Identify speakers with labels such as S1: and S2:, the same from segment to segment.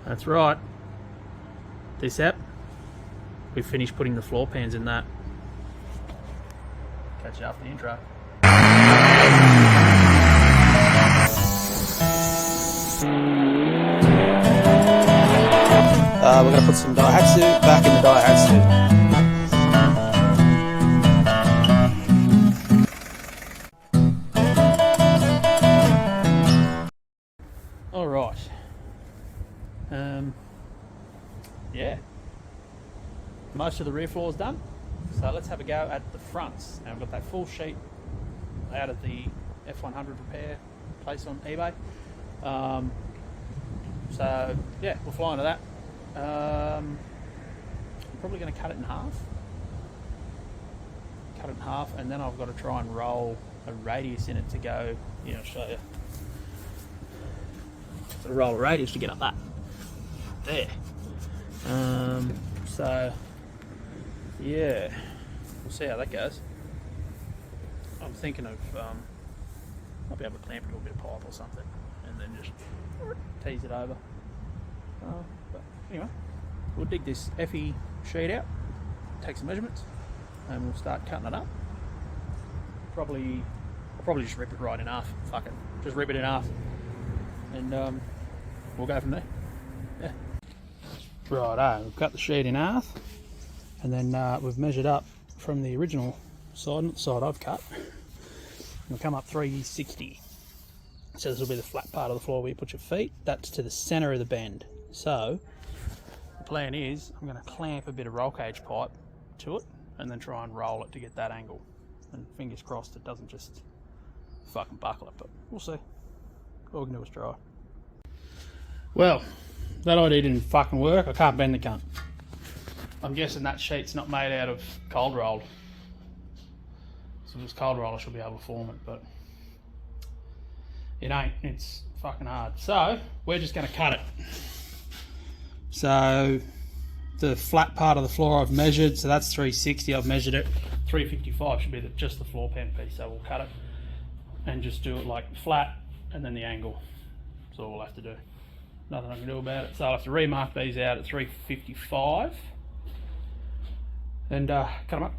S1: That's right. This app, we finished putting the floor pans in that. Catch you after the intro.
S2: We're going to put some DAIHATSU back in the DAIHATSU.
S1: Alright. Yeah. Most of the rear floor is done. So let's have a go at the fronts. Now I've got that full sheet out of the F100 repair place on eBay. So yeah, we'll fly into that. I'm probably going to cut it in half. And then I've got to try and roll a radius in it to go, I'll show you. So roll a radius to get up that. There. So yeah, we'll see how that goes. I'm thinking of I'll be able to clamp it to a bit of pipe or something and then just tease it over. But anyway, we'll dig this FE sheet out, take some measurements, and we'll start cutting it up. I'll probably just rip it right in half. Fuck it, just rip it in half, and we'll go from there. Yeah. Righto, we've cut the sheet in half, and then we've measured up from the original side, not the side I've cut. We'll come up 360. So this will be the flat part of the floor where you put your feet. That's to the centre of the bend. So the plan is I'm going to clamp a bit of roll cage pipe to it and then try and roll it to get that angle. And fingers crossed it doesn't just fucking buckle it, but we'll see. All we can do is try. Well, that idea didn't fucking work. I can't bend the cunt. I'm guessing that sheet's not made out of cold rolled. So if it was cold roll I should be able to form it, but it ain't. It's fucking hard. So we're just going to cut it. So the flat part of the floor I've measured, so that's 360. I've measured it. 355 should be just the floor pan piece. So we'll cut it and just do it like flat and then the angle. That's all we'll have to do. Nothing I can do about it. So I'll have to remark these out at 355 and cut them up.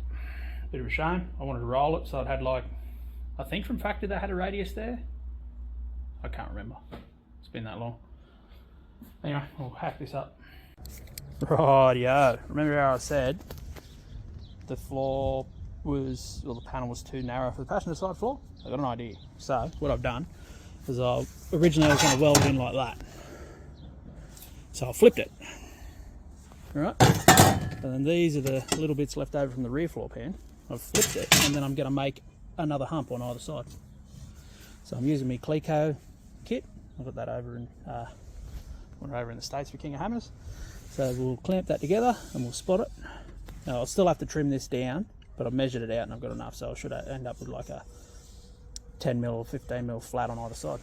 S1: Bit of a shame. I wanted to roll it so it had like, I think from factory they had a radius there. I can't remember. It's been that long. Anyway, we'll hack this up. Rightio. Remember how I said the floor was, well, the panel was too narrow for the passenger side floor? I got an idea. So what I've done is originally I was going to weld it in like that. So I flipped it. Alright. And then these are the little bits left over from the rear floor pan. I've flipped it and then I'm going to make another hump on either side. So I'm using my Clico kit. I've got that over in the States for King of Hammers. So we'll clamp that together and we'll spot it. Now I'll still have to trim this down, but I've measured it out and I've got enough, so I should end up with like a 10mm or 15mm flat on either side.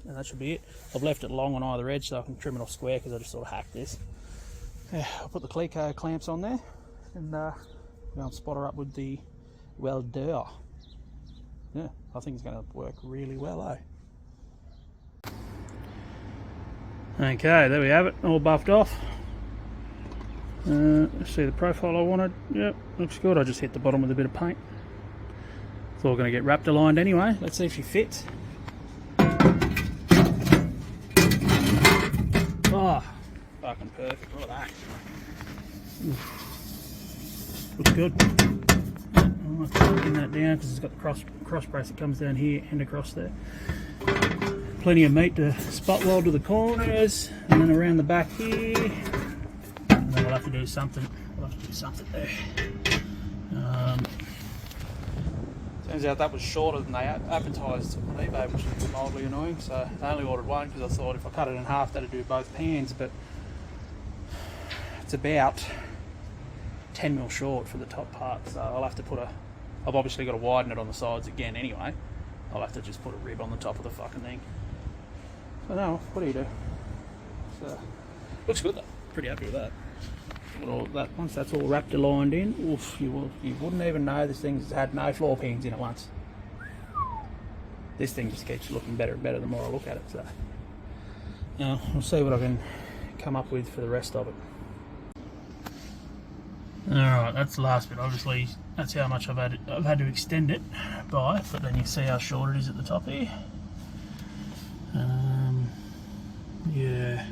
S1: And that should be it. I've left it long on either edge so I can trim it off square because I just sort of hacked this. Yeah, I'll put the Clico clamps on there and I'll spot her up with the welder. Yeah, I think it's going to work really well, eh? Okay, there we have it, all buffed off. Let's see the profile I wanted. Yep, looks good. I just hit the bottom with a bit of paint. It's all going to get wrapped aligned anyway. Let's see if she fits. Oh, fucking perfect. Look at that. Looks good. I'm going to pin that down because it's got the cross brace that comes down here and across there. Plenty of meat to spot weld to the corners and then around the back here. And then we'll have to do something. There. Turns out that was shorter than they advertised on eBay, which is mildly annoying. So I only ordered one because I thought if I cut it in half that'd do both pans, but it's about 10mm short for the top part. So I'll have to put I've obviously got to widen it on the sides again anyway. I'll have to just put a rib on the top of the fucking thing. So no, what do you do? So, looks good though. Pretty happy with that. Once that's all wrapped aligned in, oof, you wouldn't even know this thing's had no floor pans in it once. This thing just keeps looking better and better the more I look at it. So, we'll see what I can come up with for the rest of it. Alright, that's the last bit. Obviously, that's how much I've had to extend it by, but then you see how short it is at the top here. Yeah,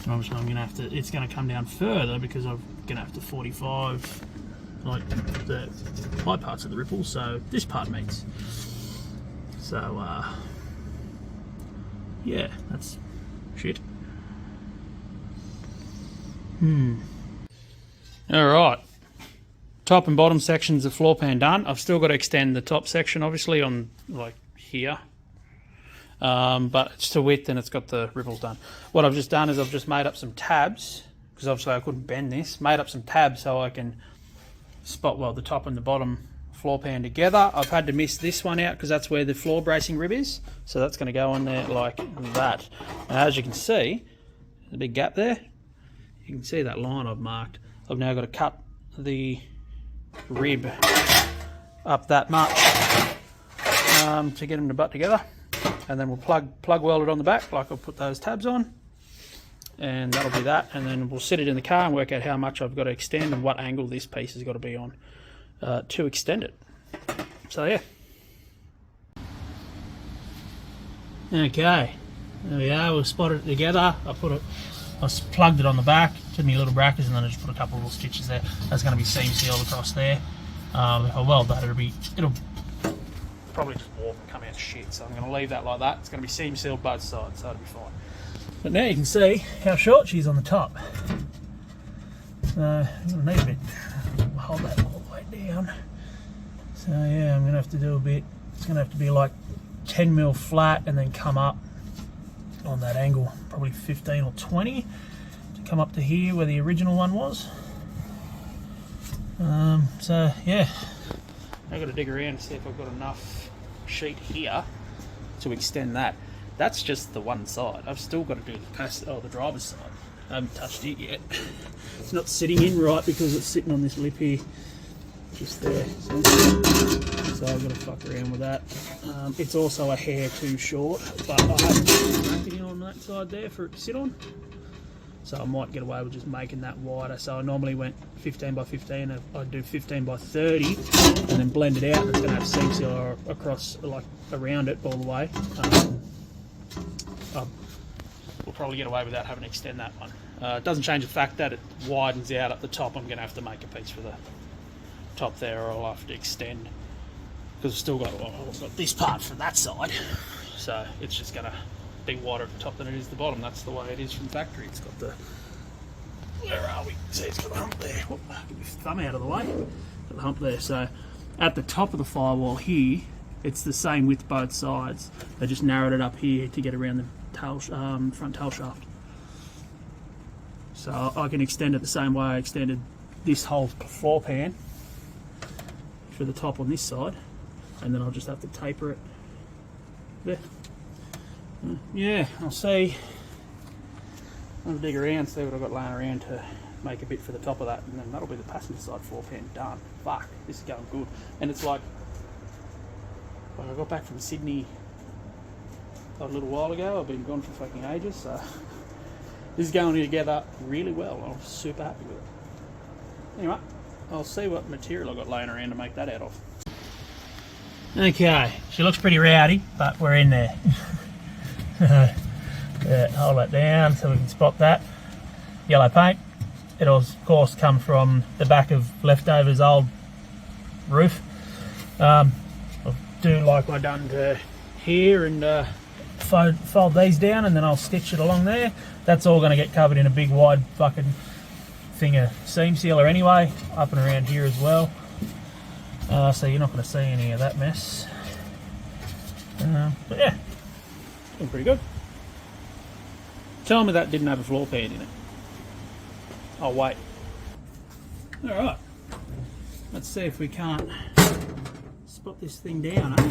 S1: and obviously I'm going to have to, it's going to come down further because I'm going to have to 45 like the high parts of the ripple, so this part meets. So, yeah, that's shit. Alright, top and bottom sections of floor pan done. I've still got to extend the top section obviously on like here, but it's to width and it's got the ripples done. What I've just done is I've just made up some tabs, because obviously I couldn't bend this, made up some tabs so I can spot weld the top and the bottom floor pan together. I've had to miss this one out because that's where the floor bracing rib is, so that's going to go on there like that. Now, as you can see, there's a big gap there. You can see that line I've marked. I've now got to cut the rib up that much to get them to butt together, and then we'll plug weld it on the back like I'll put those tabs on, and that'll be that. And then we'll sit it in the car and work out how much I've got to extend and what angle this piece has got to be on to extend it. So yeah. Okay, there we are. We've spotted it together. I plugged it on the back to my little brackets, and then I just put a couple of little stitches there. That's going to be seam sealed across there. If I weld that, it'll probably just warp and come out shit. So I'm going to leave that like that. It's going to be seam sealed both sides, so it'll be fine. But now you can see how short she is on the top. So I'm going to need a bit. Hold that all the way down. So yeah, I'm going to have to do a bit. It's going to have to be like 10mm flat and then come up on that angle, probably 15 or 20 to come up to here where the original one was. So yeah, I've got to dig around to see if I've got enough sheet here to extend that. That's just the one side. I've still got to do the driver's side. I haven't touched it yet. It's not sitting in right because it's sitting on this lip here, just there. So I've got to fuck around with that. It's also a hair too short, but I haven't put a bracket in on that side there for it to sit on. So I might get away with just making that wider. So I normally went 15 by 15. I'd do 15 by 30 and then blend it out. And it's going to have seam seal across, like around it all the way. We'll probably get away without having to extend that one. It doesn't change the fact that it widens out at the top. I'm going to have to make a piece for the top there, or I'll have to extend, because I've still got this part from that side. So it's just going to be wider at the top than it is the bottom. That's the way it is from factory. It's got the, where are we? See, it's got the hump there. Whoop, get my thumb out of the way. Got the hump there. So at the top of the firewall here, it's the same width both sides. They just narrowed it up here to get around the tail, front tail shaft. So I can extend it the same way I extended this whole floor pan for the top on this side, and then I'll just have to taper it there. Yeah, I'll see. I'll dig around, see what I've got laying around to make a bit for the top of that, and then that'll be the passenger side floor pan done. Fuck, this is going good. And it's like I got back from Sydney a little while ago. I've been gone for fucking ages, so this is going together really well. I'm super happy with it. Anyway, I'll see what material I've got laying around to make that out of. Okay, she looks pretty rowdy, but we're in there. Yeah, hold that down so we can spot that. Yellow paint. It'll of course come from the back of leftovers old roof. I'll do like I done to here and fold these down, and then I'll stitch it along there. That's all going to get covered in a big wide fucking thing of seam sealer anyway, up and around here as well. So you're not going to see any of that mess. But yeah, looking pretty good. Tell me that didn't have a floor pan in it. Oh wait. Alright. Let's see if we can't spot this thing down, eh?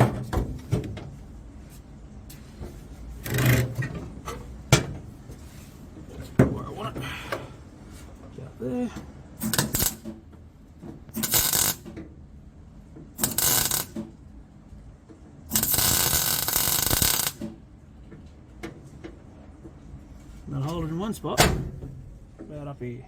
S1: That's where I want it. Get up there. And I'll hold it in one spot, about up here.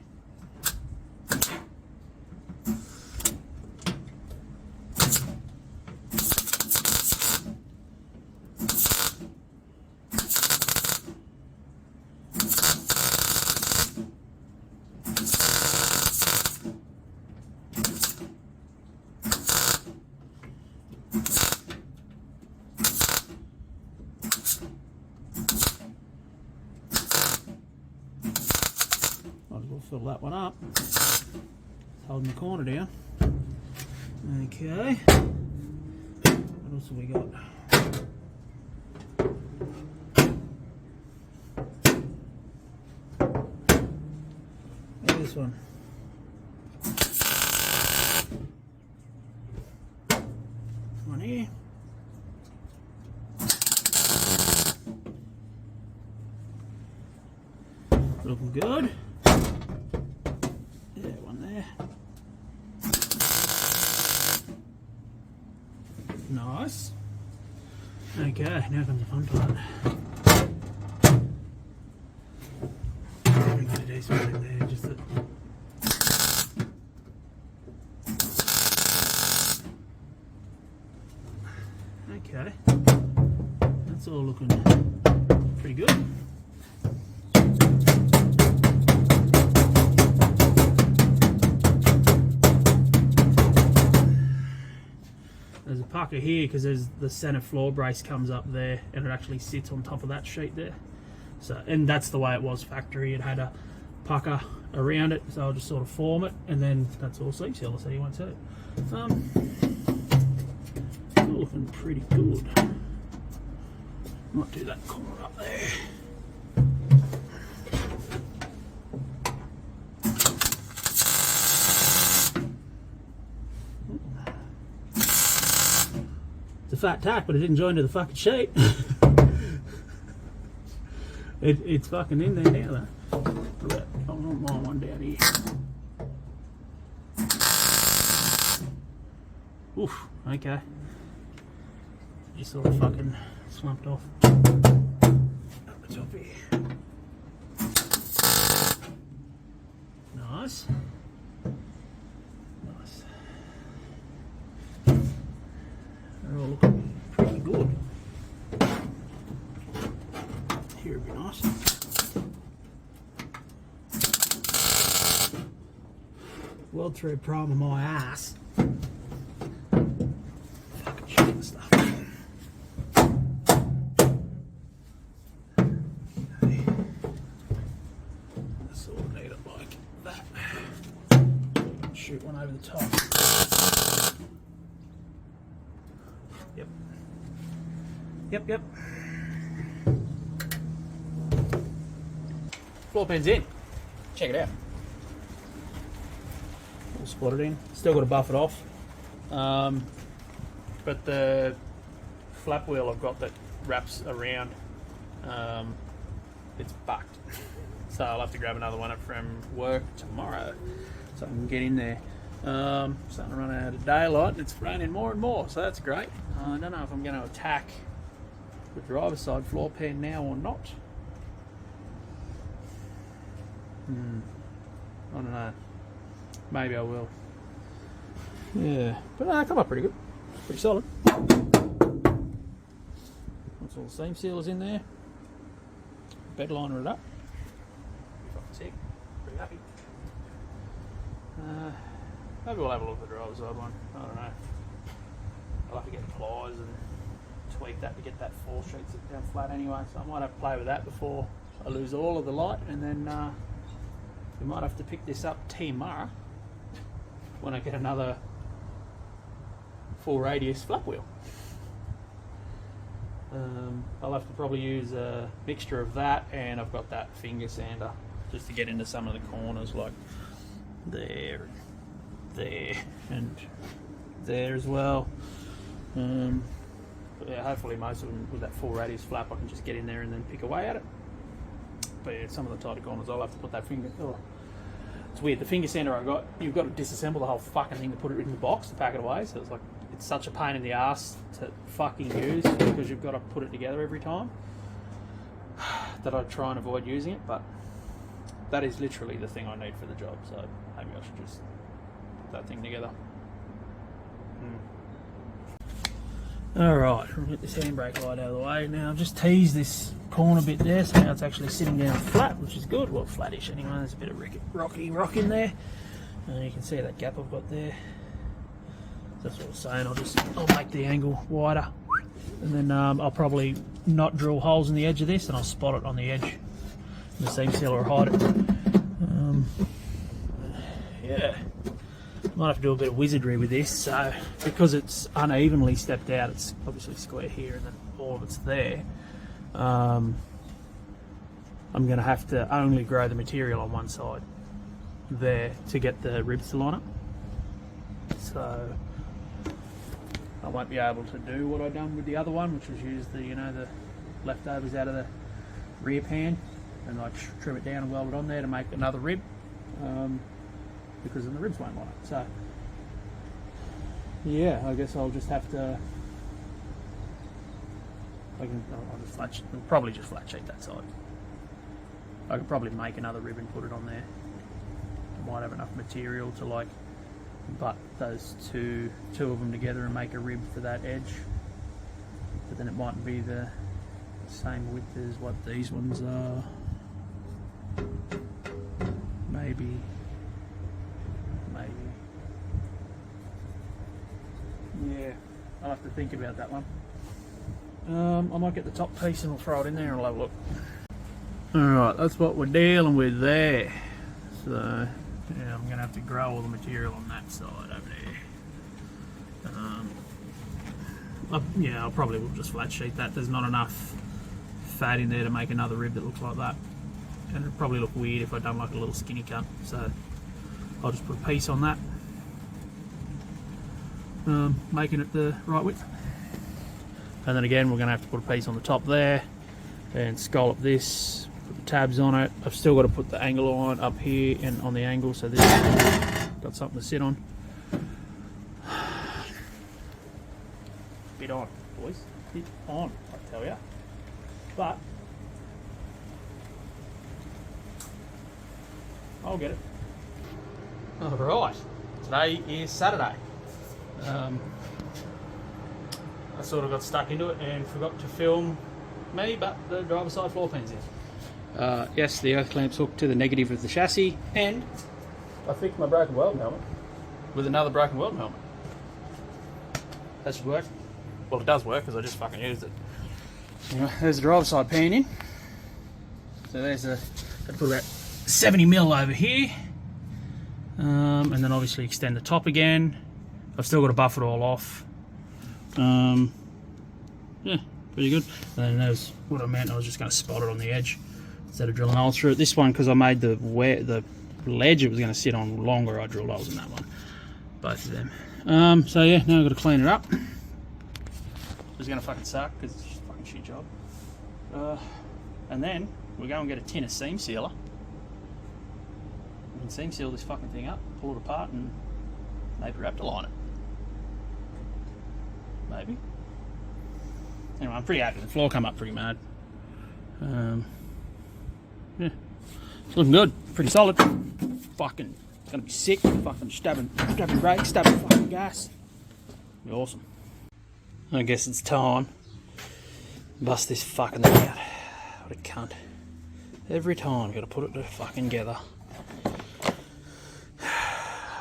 S1: Fill that one up. It's holding the corner down. Okay. What else have we got? This one. One here. Looking good. Nice. Okay, now comes the fun part. I'm gonna do something there, just that. Okay, that's all looking pretty good. There's a pucker here because there's the center floor brace comes up there and it actually sits on top of that sheet there. So, and that's the way it was factory. It had a pucker around it, so I'll just sort of form it, and then that's all sleep seal, so you won't see it. It's all looking pretty good. Might do that corner up there. It's a fat tack, but it didn't join to the fucking sheet. It's fucking in there now though. I don't mind one down here. Oof, okay. Just sort of fucking slumped off. Up the top here. Nice. Nice. They're all looking pretty good. Here would be nice. Weld thread primer my ass. Fucking shit and stuff. Okay. Sort of need it like that. Shoot one over the top. Yep. Floor pan's in. Check it out. We'll spot it in. Still got to buff it off. But the flap wheel I've got that wraps around, it's bucked. So I'll have to grab another one up from work tomorrow so I can get in there. Starting to run out of daylight and it's raining more and more, so that's great. I don't know if I'm going to attack the driver's side floor pan now or not. I don't know. Maybe I will. Yeah, but come up pretty good. Pretty solid. That's all the seam sealers in there. Bed liner it up. Fucking sick. Pretty happy. Maybe we'll have a look at the driver's side one. I don't know. I'll have to get pliers and tweak that to get that four sheet sit down flat anyway, so I might have to play with that before I lose all of the light, and then we might have to pick this up tomorrow when I get another full radius flap wheel. I'll have to probably use a mixture of that, and I've got that finger sander just to get into some of the corners, like there, and there as well. But yeah, hopefully most of them with that full radius flap I can just get in there and then pick away at it. But yeah, some of the tighter corners I'll have to put that finger. Oh, it's weird. The finger sander I got, you've got to disassemble the whole fucking thing to put it in the box to pack it away. So it's like, it's such a pain in the ass to fucking use because you've got to put it together every time that I try and avoid using it. But that is literally the thing I need for the job, so maybe I should just put that thing together. Alright, we'll get this handbrake light out of the way. Now I've just teased this corner bit there, so now it's actually sitting down flat, which is good. Well, flattish anyway. There's a bit of rocky rock in there. And you can see that gap I've got there. So that's what I was saying. I'll make the angle wider, and then I'll probably not drill holes in the edge of this, and I'll spot it on the edge. The seam sealer will hide it. Yeah. Might have to do a bit of wizardry with this. So because it's unevenly stepped out, it's obviously square here and then all of it's there. I'm going to have to only grow the material on one side there to get the ribs to line up. So I won't be able to do what I've done with the other one, which was use the the leftovers out of the rear pan and like trim it down and weld it on there to make another rib. Because then the ribs won't line up. So yeah, I guess I'll just have to. I'll probably just flat sheet that side. I could probably make another rib and put it on there. I might have enough material to like butt those two of them together and make a rib for that edge. But then it mightn't be the same width as what these ones are. Maybe. Yeah, I'll have to think about that one. I might get the top piece and we'll throw it in there and we'll have a look. Alright, that's what we're dealing with there. So, yeah, I'm going to have to grow all the material on that side over there. Yeah, I'll probably will just flat sheet that. There's not enough fat in there to make another rib that looks like that. And it'd probably look weird if I'd done like a little skinny cut. So, I'll just put a piece on that. Making it the right width, and then again we're going to have to put a piece on the top there and scallop this, put the tabs on it. I've still got to put the angle on up here and on the angle, so this got something to sit on. Bit on, boys, bit on, I tell ya. But I'll get it. Alright, today is Saturday. I sort of got stuck into it and forgot to film me, but the driver's side floor pan's in. Yes, the earth clamp's hooked to the negative of the chassis, and I fixed my broken welding helmet with another broken welding helmet. That should work. Well, it does work because I just fucking used it. Anyway, there's the driver's side pan in. So there's a, I put about 70mm over here, and then obviously extend the top again. I've still got to buff it all off. Yeah, pretty good. And then there's what I meant. I was just going to spot it on the edge instead of drilling holes through it. This one, because I made the ledge it was going to sit on longer, I drilled holes in that one. Both of them. So yeah, now I've got to clean it up. It's going to fucking suck because it's just a fucking shit job. And then we'll go and get a tin of seam sealer. We can seam seal this fucking thing up, pull it apart, and maybe wrap to line it. Maybe. Anyway, I'm pretty happy. The floor come up pretty mad. Yeah, it's looking good. Pretty solid. Fucking gonna be sick. Fucking stabbing brakes, stabbing fucking gas. Be awesome. I guess it's time. Bust this fucking thing out. What a cunt. Every time, gotta put it fucking together.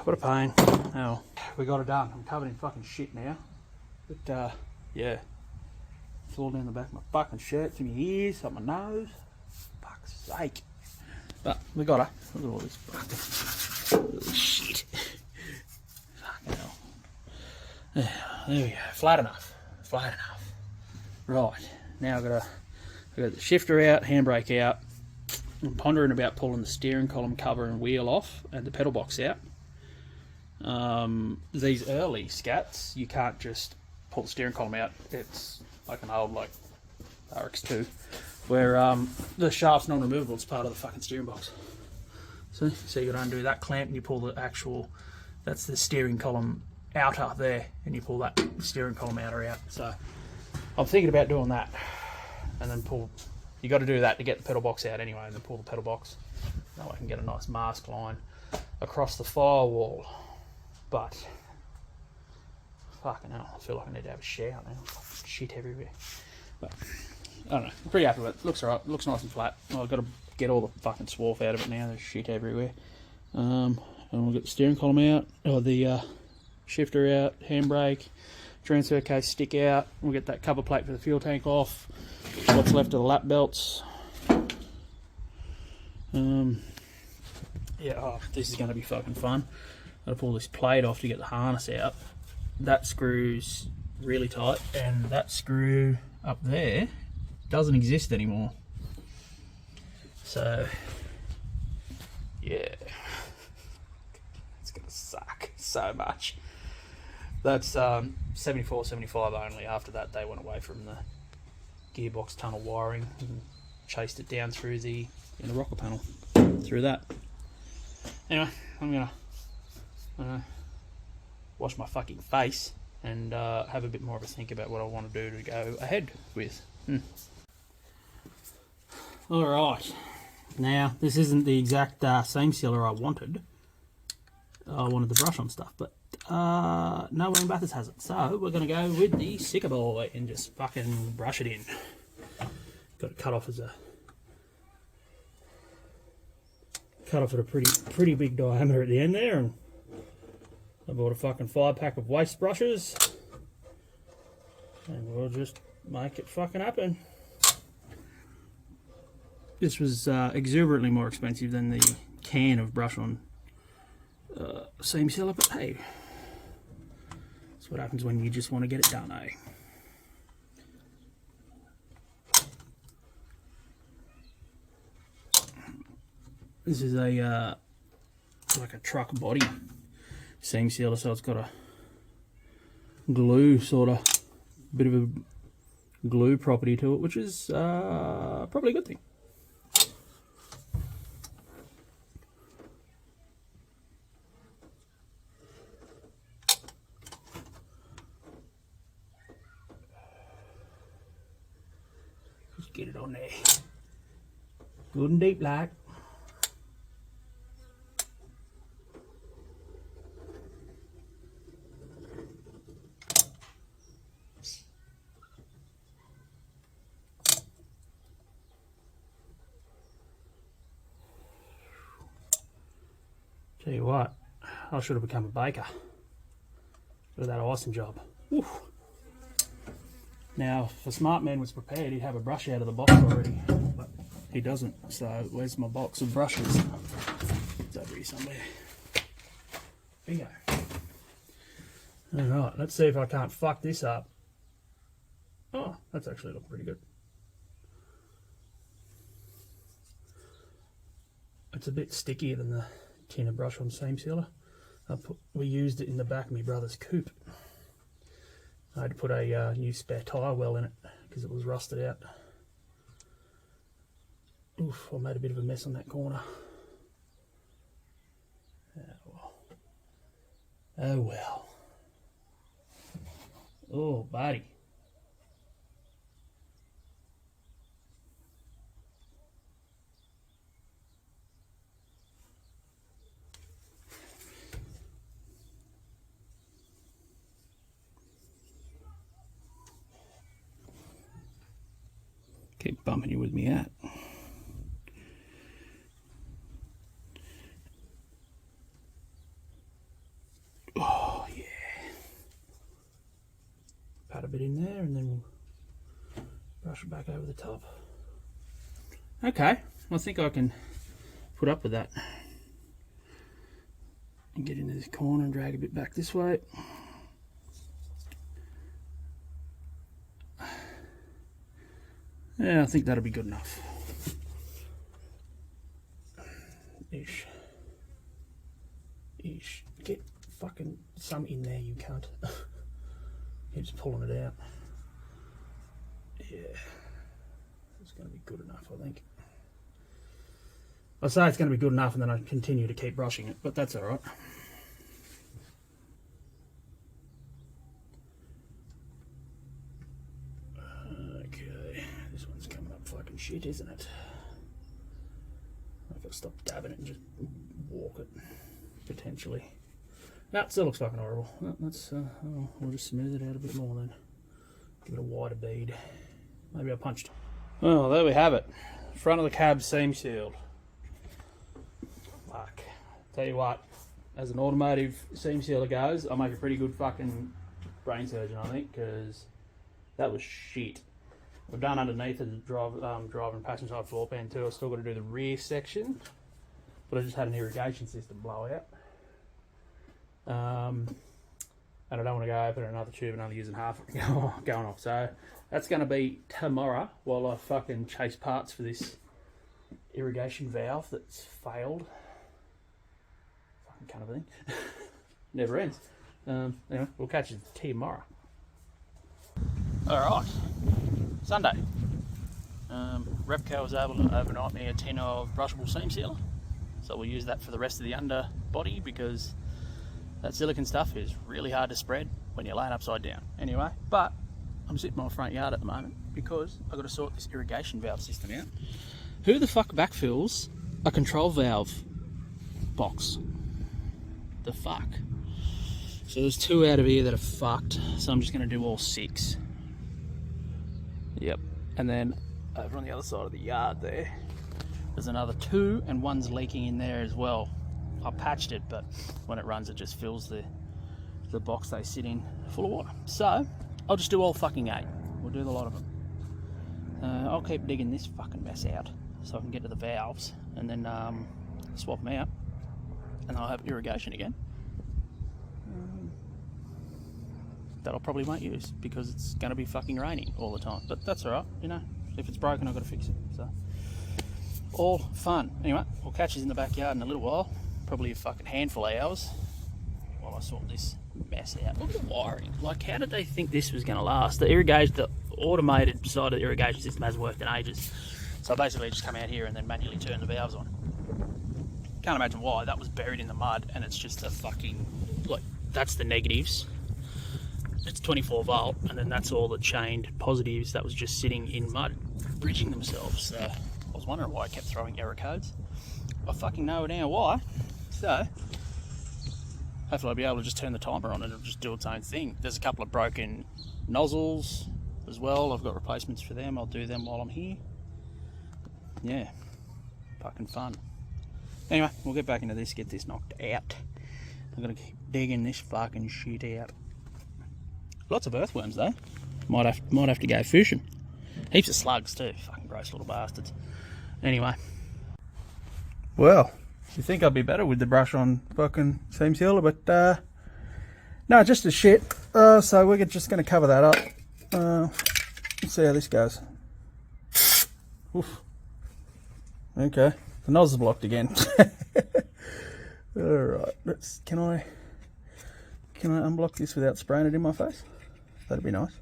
S1: What a pain. Oh, we got it done. I'm covered in fucking shit now. But, yeah. It's all down the back of my fucking shirt, to my ears, up my nose. Fuck's sake. But, we got her. Look at all this fucking shit. Fucking hell. Yeah, there we go. Flat enough. Flat enough. Right. Now I've got the shifter out, handbrake out. I'm pondering about pulling the steering column cover and wheel off and the pedal box out. These early scats, you can't just pull the steering column out. It's like an old RX2 where the shaft's non-removable. It's part of the fucking steering box. So you got to undo that clamp and you pull the actual, that's the steering column outer there, and you pull that steering column outer out. So I'm thinking about doing that, and then pull. You got to do that to get the pedal box out anyway, and then pull the pedal box Now I can get a nice mask line across the firewall. But fucking hell, I feel like I need to have a shower now. Fucking shit everywhere. But I don't know. I'm pretty happy with it. Looks alright. Looks nice and flat. Well, I've got to get all the fucking swarf out of it now. There's shit everywhere. And we'll get the steering column out, or the shifter out, handbrake, transfer case stick out. We'll get that cover plate for the fuel tank off. What's left of the lap belts. Yeah, oh, this is going to be fucking fun. Got to pull this plate off to get the harness out. That screw's really tight, and that screw up there doesn't exist anymore. So, yeah, it's going to suck so much. That's 74, 75 only. After that, they went away from the gearbox tunnel wiring and chased it down through the inner rocker panel, through that. Anyway, I'm gonna wash my fucking face and have a bit more of a think about what I want to do to go ahead with. Alright, now this isn't the exact seam sealer I wanted. I wanted the brush on stuff, but no one in Bathurst has it, so we're going to go with the Sicker Boy and just fucking brush it in. Got it cut off at a pretty big diameter at the end there, and I bought a fucking 5-pack of waste brushes, and we'll just make it fucking happen. This was exuberantly more expensive than the can of brush on seam sealer, but hey, that's what happens when you just want to get it done, eh? This is a like a truck body seam sealer, so it's got a glue sort of bit of a glue property to it, which is probably a good thing. Just get it on there, good and deep like. Tell you what, I should have become a baker. Look at that icing job. Woo. Now, if a smart man was prepared, he'd have a brush out of the box already, but he doesn't. So, where's my box of brushes? It's over here somewhere. Bingo. Alright, let's see if I can't fuck this up. Oh, that's actually looking pretty good. It's a bit stickier than the tin of brush on seam sealer. We used it in the back of my brother's coupe. I had to put a new spare tyre well in it because it was rusted out. Oof, I made a bit of a mess on that corner. Oh well. Oh, buddy. Keep bumping you with me out. Oh yeah. Pat a bit in there and then we'll brush it back over the top. Okay, I think I can put up with that. And get into this corner and drag a bit back this way. Yeah, I think that'll be good enough. Ish. Get fucking some in there, you cunt. You're just pulling it out. Yeah. It's going to be good enough, I think. I say it's going to be good enough and then I continue to keep brushing it, but that's alright. Okay, this one's coming up fucking shit, isn't it? I've got to stop dabbing it and just walk it, potentially. No, it still looks fucking horrible. No, that's, we'll just smooth it out a bit more then. Give it a wider bead. Maybe I punched. Well, there we have it. Front of the cab seam sealed. Fuck. Tell you what, as an automotive seam sealer goes, I make a pretty good fucking brain surgeon, I think, because that was shit. I've done underneath the driver and passenger side floor pan too. I've still got to do the rear section, but I just had an irrigation system blow out. And I don't want to go open another tube and only using half of it going off. So that's going to be tomorrow while I fucking chase parts for this irrigation valve that's failed. Fucking kind of thing. Never ends. Anyway, we'll catch you tomorrow. Alright. Sunday. Repco was able to overnight me a tin of brushable seam sealer, so we'll use that for the rest of the underbody because that silicone stuff is really hard to spread when you're laying upside down. Anyway, but I'm sitting in my front yard at the moment because I've got to sort this irrigation valve system out. Who the fuck backfills a control valve box? The fuck? So there's 2 out of here that are fucked, so I'm just going to do all 6. Yep, and then over on the other side of the yard there's another 2 and one's leaking in there as well. I patched it, but when it runs it just fills the box they sit in full of water. So I'll just do all fucking 8. We'll do the lot of them. I'll keep digging this fucking mess out so I can get to the valves and then swap them out, and I'll have irrigation again. That I probably won't use because it's going to be fucking raining all the time, but that's alright, you know, if it's broken I've got to fix it, so all fun. Anyway, we'll catch you in the backyard in a little while, probably a fucking handful of hours while I sort this mess out. Look at the wiring, like how did they think this was going to last? The automated side of the irrigation system hasn't worked in ages, so I basically just come out here and then manually turn the valves on. Can't imagine why. That was buried in the mud and it's just a fucking, like, that's the negatives. It's 24 volt, and then that's all the chained positives that was just sitting in mud, bridging themselves. So I was wondering why I kept throwing error codes. I fucking know now why. So hopefully I'll be able to just turn the timer on and it'll just do its own thing. There's a couple of broken nozzles as well. I've got replacements for them. I'll do them while I'm here. Yeah, fucking fun. Anyway, we'll get back into this, get this knocked out. I'm gonna keep digging this fucking shit out. Lots of earthworms though. Might have to go fishing. Heaps of slugs too. Fucking gross little bastards. Anyway. Well, you think I'd be better with the brush on fucking seam sealer, but no, just as shit. So we're just going to cover that up. Let's see how this goes. Oof. Okay, the nozzle's blocked again. All right, can I unblock this without spraying it in my face? That'd be nice.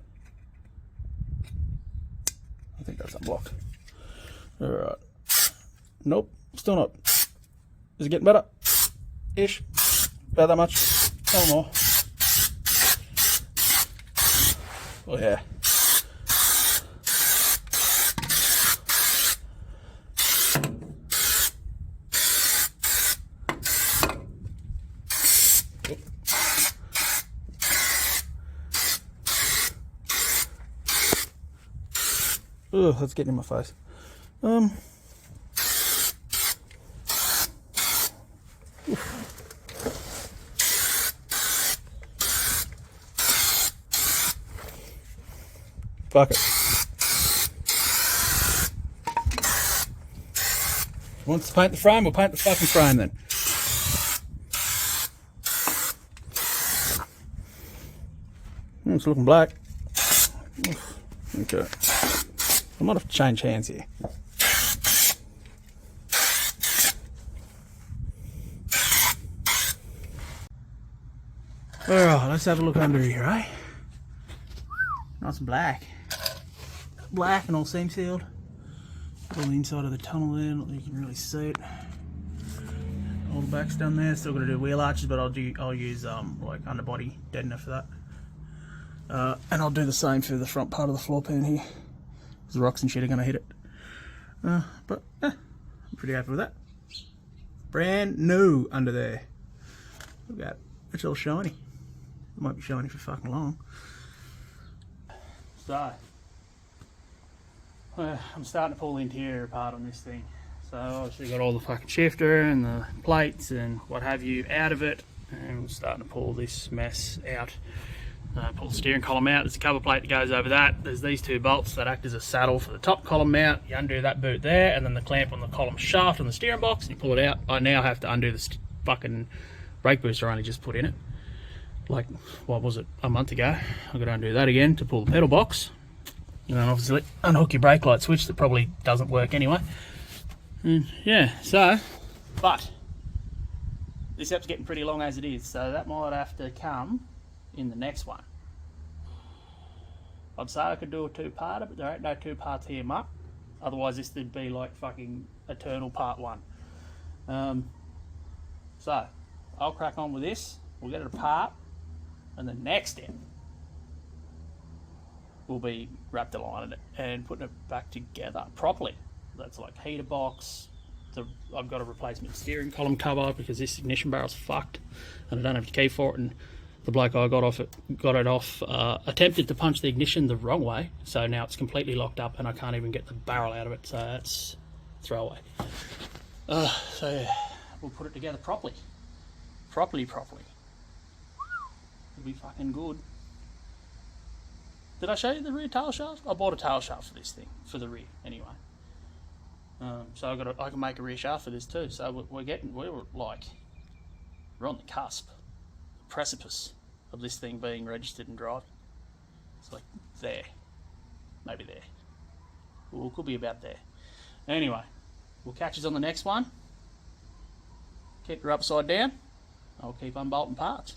S1: I think that's unblocked. Alright. Nope, still not. Is it getting better? Ish. About that much. No more. Oh yeah. Ugh, that's getting in my face. Fuck it. Wants to paint the frame, we'll paint the fucking frame then. It's looking black. Okay. I might have to change hands here. Alright, let's have a look under here, eh? Nice and black. Black and all seam sealed. All the inside of the tunnel there, not that you can really see it. All the back's done there. Still got to do wheel arches, but I'll use like underbody deadener for that. And I'll do the same for the front part of the floor pan here. The rocks and shit are going to hit it. I'm pretty happy with that. brand new under there. Look at that, it's all shiny. It won't be shiny for fucking long. So, I'm starting to pull the interior apart on this thing. So obviously got all the fucking shifter and the plates and what have you out of it, and I'm starting to pull this mess out. Pull the steering column out. There's a cover plate that goes over that. There's these two bolts that act as a saddle for the top column mount. You undo that boot there, and then the clamp on the column shaft on the steering box, and you pull it out. I now have to undo the fucking brake booster I only just put in it. Like, what was it, a month ago? I've got to undo that again to pull the pedal box. And then obviously unhook your brake light switch that probably doesn't work anyway. And yeah, so, but this app's getting pretty long as it is, so that might have to come in the next one. I'd say I could do a two-parter, but there ain't no two parts here, Mark. Otherwise this would be like fucking eternal part one. So I'll crack on with this, we'll get it apart, and the next step will be wrap the line in it and putting it back together properly. That's like heater box. I've got a replacement steering column cover because this ignition barrel's fucked and I don't have a key for it, and the bloke I got it off attempted to punch the ignition the wrong way, so now it's completely locked up and I can't even get the barrel out of it, so that's throwaway. So yeah, we'll put it together properly. Properly. It'll be fucking good. Did I show you the rear tail shaft? I bought a tail shaft for this thing, for the rear anyway. So I can make a rear shaft for this too. So we're on the cusp, the precipice of this thing being registered and driving. It's like there, maybe there. Well, it could be about there. Anyway, we'll catch us on the next one. Keep her upside down. I'll keep unbolting parts.